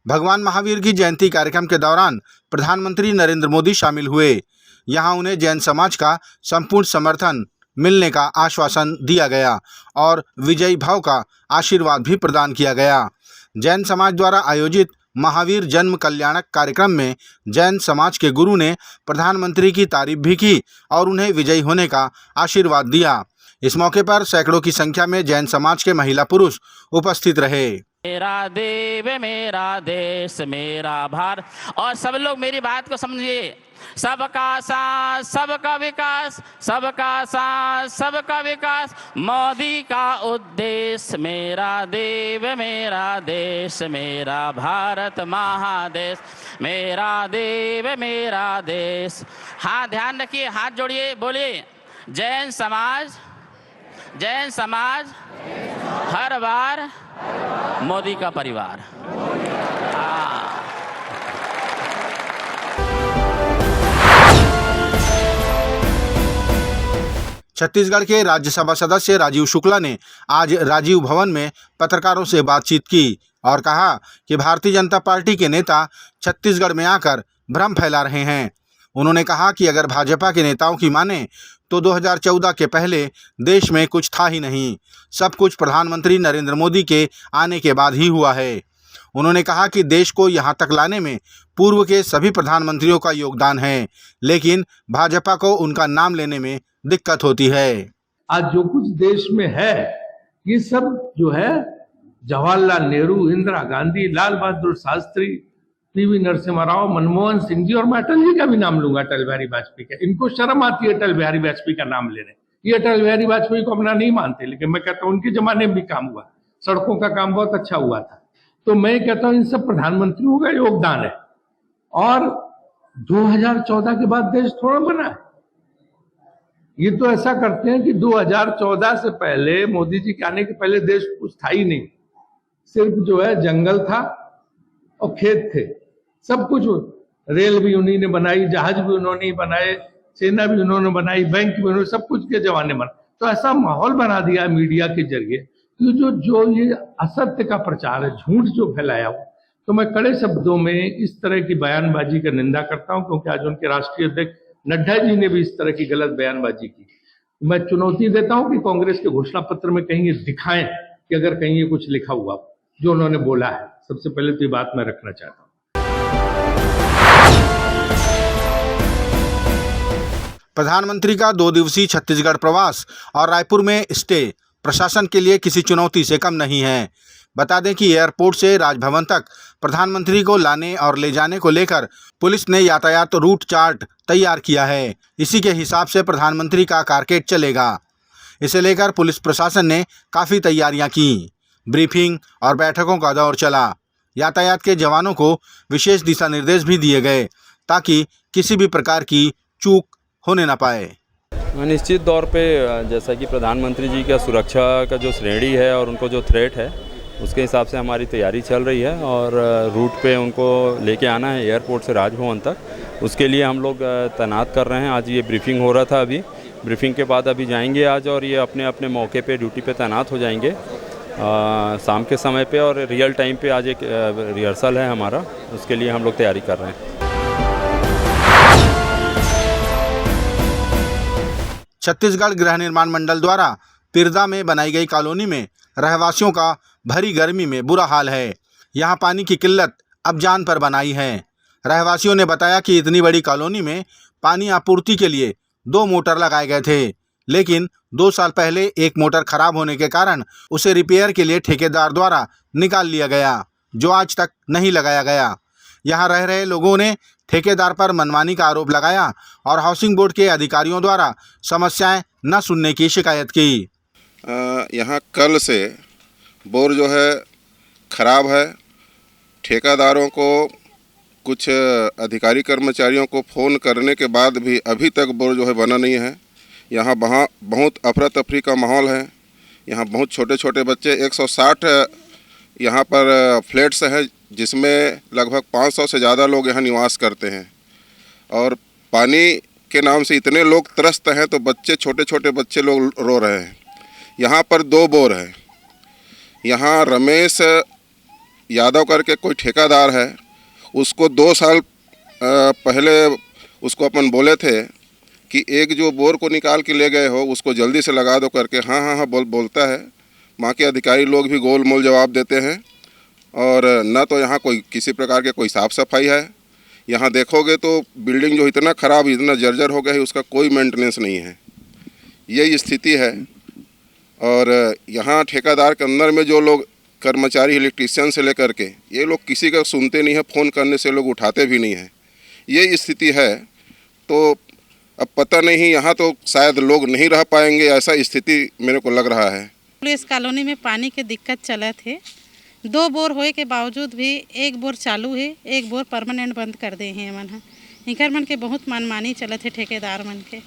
भगवान महावीर की जयंती कार्यक्रम के दौरान प्रधानमंत्री नरेंद्र मोदी शामिल हुए। यहां उन्हें जैन समाज का संपूर्ण समर्थन मिलने का आश्वासन दिया गया और विजयी भाव का आशीर्वाद भी प्रदान किया गया। जैन समाज द्वारा आयोजित महावीर जन्म कल्याणक कार्यक्रम में जैन समाज के गुरु ने प्रधानमंत्री की तारीफ भी की और उन्हें विजयी होने का आशीर्वाद दिया। इस मौके पर सैकड़ों की संख्या में जैन समाज के महिला पुरुष उपस्थित रहे। मेरा देव मेरा देश मेरा भारत, और सब लोग मेरी बात को समझिए। सबका साथ सबका विकास, सबका साथ सबका विकास, मोदी का उद्देश्य। मेरा देव मेरा देश मेरा भारत महादेश, मेरा देव मेरा देश। हाँ, ध्यान रखिए, हाथ जोड़िए, बोलिए जैन समाज, जैन समाज हर बार मोदी का परिवार। छत्तीसगढ़ के राज्यसभा सदस्य राजीव शुक्ला ने आज राजीव भवन में पत्रकारों से बातचीत की और कहा कि भारतीय जनता पार्टी के नेता छत्तीसगढ़ में आकर भ्रम फैला रहे हैं। उन्होंने कहा कि अगर भाजपा के नेताओं की माने तो 2014 के पहले देश में कुछ था ही नहीं, सब कुछ प्रधानमंत्री नरेंद्र मोदी के आने के बाद ही हुआ है। उन्होंने कहा कि देश को यहां तक लाने में पूर्व के सभी प्रधानमंत्रियों का योगदान है, लेकिन भाजपा को उनका नाम लेने में दिक्कत होती है। आज जो कुछ देश में है ये सब जो है जवाहरलाल नेहरू, इंदिरा गांधी, लाल बहादुर शास्त्री, पीवी नरसिम्हा राव, मनमोहन सिंह जी, और मैं अटल जी का भी नाम लूंगा, अटल बिहारी वाजपेयी का। इनको शर्म आती है अटल बिहारी वाजपेयी का नाम लेने। ये अटल बिहारी वाजपेयी को अपना नहीं मानते, लेकिन मैं कहता हूँ उनके जमाने में भी काम हुआ, सड़कों का काम बहुत अच्छा हुआ था। तो मैं कहता हूँ इन सब प्रधानमंत्रियों का योगदान है। और 2014 के बाद देश थोड़ा बना है। ये तो ऐसा करते हैं कि 2014 से पहले, मोदी जी के आने के पहले देश कुछ था ही नहीं, सिर्फ जो है जंगल था और खेत थे, सब कुछ। रेल भी उन्हीं ने बनाई, जहाज भी उन्होंने बनाए, सेना भी उन्होंने बनाई, बैंक भी उन्होंने, सब कुछ के जमाने में। तो ऐसा माहौल बना दिया मीडिया के जरिए कि जो ये असत्य का प्रचार है, झूठ जो फैलाया हो, तो मैं कड़े शब्दों में इस तरह की बयानबाजी का निंदा करता हूं, क्योंकि आज उनके राष्ट्रीय अध्यक्ष नड्डा जी ने भी इस तरह की गलत बयानबाजी की। मैं चुनौती देता हूं कि कांग्रेस के घोषणा पत्र में कहीं ये दिखाएं कि अगर कहीं ये कुछ लिखा हुआ जो उन्होंने बोला है। सबसे पहले तो ये बात मैं रखना चाहता हूं। प्रधानमंत्री का 2 दिवसीय छत्तीसगढ़ प्रवास और रायपुर में स्टे प्रशासन के लिए किसी चुनौती से कम नहीं है। बता दें कि एयरपोर्ट से राजभवन तक प्रधानमंत्री को लाने और ले जाने को लेकर पुलिस ने यातायात रूट चार्ट तैयार किया है। इसी के हिसाब से प्रधानमंत्री का कारकेड चलेगा। इसे लेकर पुलिस प्रशासन ने काफ़ी तैयारियां की। ब्रीफिंग और बैठकों का दौर चला। यातायात के जवानों को विशेष दिशा निर्देश भी दिए गए ताकि किसी भी प्रकार की चूक होने न पाए। निश्चित तौर पे जैसा कि प्रधानमंत्री जी का सुरक्षा का जो श्रेणी है और उनको जो थ्रेट है, उसके हिसाब से हमारी तैयारी चल रही है और रूट पे उनको लेके आना है एयरपोर्ट से राजभवन तक। उसके लिए हम लोग तैनात कर रहे हैं। आज ये ब्रीफिंग हो रहा था, अभी ब्रीफिंग के बाद अभी जाएंगे आज और ये अपने अपने मौके पे ड्यूटी पे तैनात हो जाएंगे शाम के समय पे। और रियल टाइम पे आज एक रिहर्सल है हमारा, उसके लिए हम लोग तैयारी कर रहे हैं। छत्तीसगढ़ गृह निर्माण मंडल द्वारा तिरदा में बनाई गई कॉलोनी में रहवासियों का भरी गर्मी में बुरा हाल है। यहाँ पानी की किल्लत अब जान पर बनाई है। रहवासियों ने बताया कि इतनी बड़ी कॉलोनी में पानी आपूर्ति के लिए 2 मोटर लगाए गए थे, लेकिन 2 साल पहले एक मोटर खराब होने के कारण उसे रिपेयर के लिए ठेकेदार द्वारा निकाल लिया गया, जो आज तक नहीं लगाया गया। यहाँ रह रहे लोगों ने ठेकेदार पर मनमानी का आरोप लगाया और हाउसिंग बोर्ड के अधिकारियों द्वारा समस्याएं न सुनने की शिकायत की। यहाँ कल से बोर जो है ख़राब है। ठेकेदारों को, कुछ अधिकारी कर्मचारियों को फ़ोन करने के बाद भी अभी तक बोर जो है बना नहीं है। यहाँ बहुत अफरा तफरी का माहौल है। यहाँ बहुत छोटे छोटे बच्चे, 160 यहाँ पर फ्लैट्स हैं जिसमें लगभग 500 से ज़्यादा लोग यहाँ निवास करते हैं और पानी के नाम से इतने लोग त्रस्त हैं, तो बच्चे, छोटे छोटे बच्चे लोग रो रहे हैं। यहाँ पर 2 बोर हैं। यहाँ रमेश यादव करके कोई ठेकेदार है, उसको 2 साल पहले उसको अपन बोले थे कि एक जो बोर को निकाल के ले गए हो उसको जल्दी से लगा दो करके, हाँ हाँ हाँ बोलता है। वहाँ के अधिकारी लोग भी गोल मोल जवाब देते हैं और न तो यहाँ कोई किसी प्रकार के कोई साफ़ सफाई है। यहाँ देखोगे तो बिल्डिंग जो इतना ख़राब, इतना जर्जर हो गया है, उसका कोई मेंटेनेंस नहीं है। यही स्थिति है। और यहाँ ठेकेदार के अंदर में जो लोग कर्मचारी, इलेक्ट्रीशियन से लेकर के, ये लोग किसी का सुनते नहीं है, फ़ोन करने से लोग उठाते भी नहीं हैं। ये स्थिति है। तो अब पता नहीं, यहाँ तो शायद लोग नहीं रह पाएंगे, ऐसा स्थिति मेरे को लग रहा है। इस कॉलोनी में पानी के दिक्कत चला थे। 2 बोर होए के बावजूद भी 1 बोर चालू है, 1 बोर परमानेंट बंद कर दे हैं मन। इनकर मन के बहुत मनमानी चलत है ठेकेदार मन के।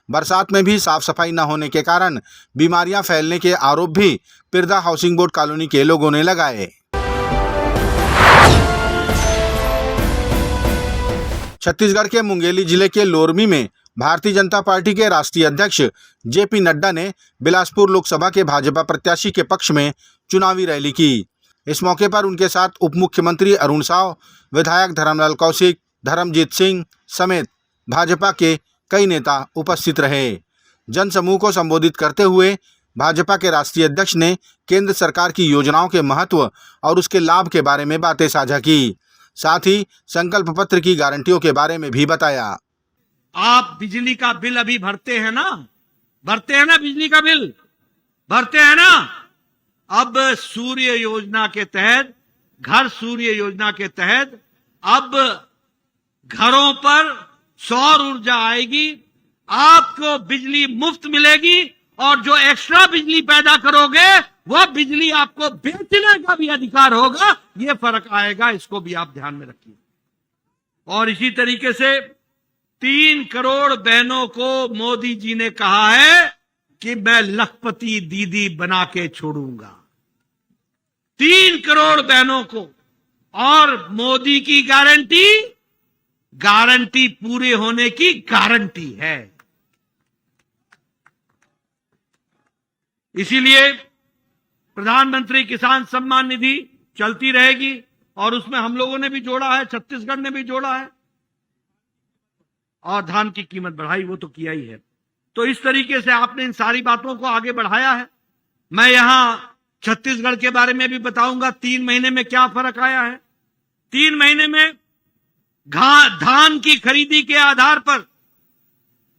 बरसात में भी साफ सफाई न होने के कारण बीमारियां फैलने के आरोप भी पिरदा हाउसिंग बोर्ड कॉलोनी के लोगों ने लगाए। छत्तीसगढ़ के मुंगेली जिले के लोरमी में भारतीय जनता पार्टी के राष्ट्रीय अध्यक्ष जेपी नड्डा ने बिलासपुर लोकसभा के भाजपा प्रत्याशी के पक्ष में चुनावी रैली की। इस मौके पर उनके साथ उप मुख्यमंत्री अरुण साव, विधायक धर्मलाल कौशिक, धर्मजीत सिंह समेत भाजपा के कई नेता उपस्थित रहे। जनसमूह को संबोधित करते हुए भाजपा के राष्ट्रीय अध्यक्ष ने केंद्र सरकार की योजनाओं के महत्व और उसके लाभ के बारे में बातें साझा की। साथ ही संकल्प पत्र की गारंटियों के बारे में भी बताया। आप बिजली का बिल अभी भरते हैं ना, बिजली का बिल भरते हैं ना। अब सूर्य योजना के तहत, घर सूर्य योजना के तहत अब घरों पर सौर ऊर्जा आएगी, आपको बिजली मुफ्त मिलेगी और जो एक्स्ट्रा बिजली पैदा करोगे वह बिजली आपको बेचने का भी अधिकार होगा। यह फर्क आएगा, इसको भी आप ध्यान में रखिए। और इसी तरीके से 3 करोड़ बहनों को मोदी जी ने कहा है कि मैं लखपति दीदी बना के छोड़ूंगा। 3 करोड़ बहनों को। और मोदी की गारंटी पूरे होने की गारंटी है। इसीलिए प्रधानमंत्री किसान सम्मान निधि चलती रहेगी और उसमें हम लोगों ने भी जोड़ा है, छत्तीसगढ़ ने भी जोड़ा है। और धान की कीमत बढ़ाई, वो तो किया ही है। तो इस तरीके से आपने इन सारी बातों को आगे बढ़ाया है। मैं यहां छत्तीसगढ़ के बारे में भी बताऊंगा 3 महीने में क्या फर्क आया है। 3 महीने में धान की खरीदी के आधार पर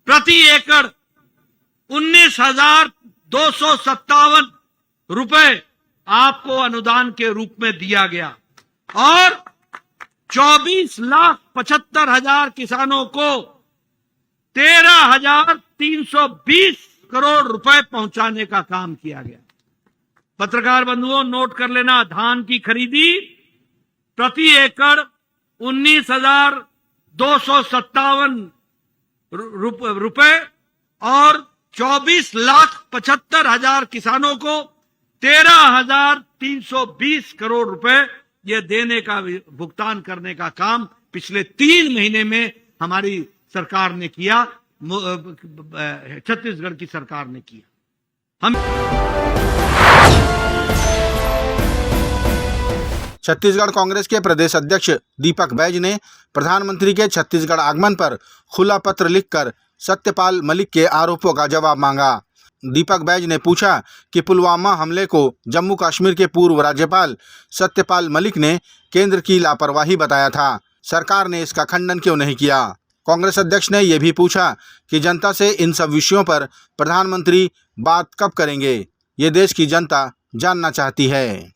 प्रति एकड़ 19,257 रुपए आपको अनुदान के रूप में दिया गया और 24,75,000 किसानों को 13,320 करोड़ रुपए पहुंचाने का काम किया गया। पत्रकार बंधुओं, नोट कर लेना, धान की खरीदी प्रति एकड़ 19,257 रुपए और 24,75,000 किसानों को 13,320 करोड़ रुपए ये देने का, भुगतान करने का काम पिछले 3 महीने में हमारी सरकार ने किया, छत्तीसगढ़ की सरकार ने किया। हम छत्तीसगढ़ कांग्रेस के प्रदेश अध्यक्ष दीपक बैज ने प्रधानमंत्री के छत्तीसगढ़ आगमन पर खुला पत्र लिखकर सत्यपाल मलिक के आरोपों का जवाब मांगा। दीपक बैज ने पूछा कि पुलवामा हमले को जम्मू कश्मीर के पूर्व राज्यपाल सत्यपाल मलिक ने केंद्र की लापरवाही बताया था, सरकार ने इसका खंडन क्यों नहीं किया। कांग्रेस अध्यक्ष ने यह भी पूछा कि जनता से इन सब विषयों पर प्रधानमंत्री बात कब करेंगे, ये देश की जनता जानना चाहती है।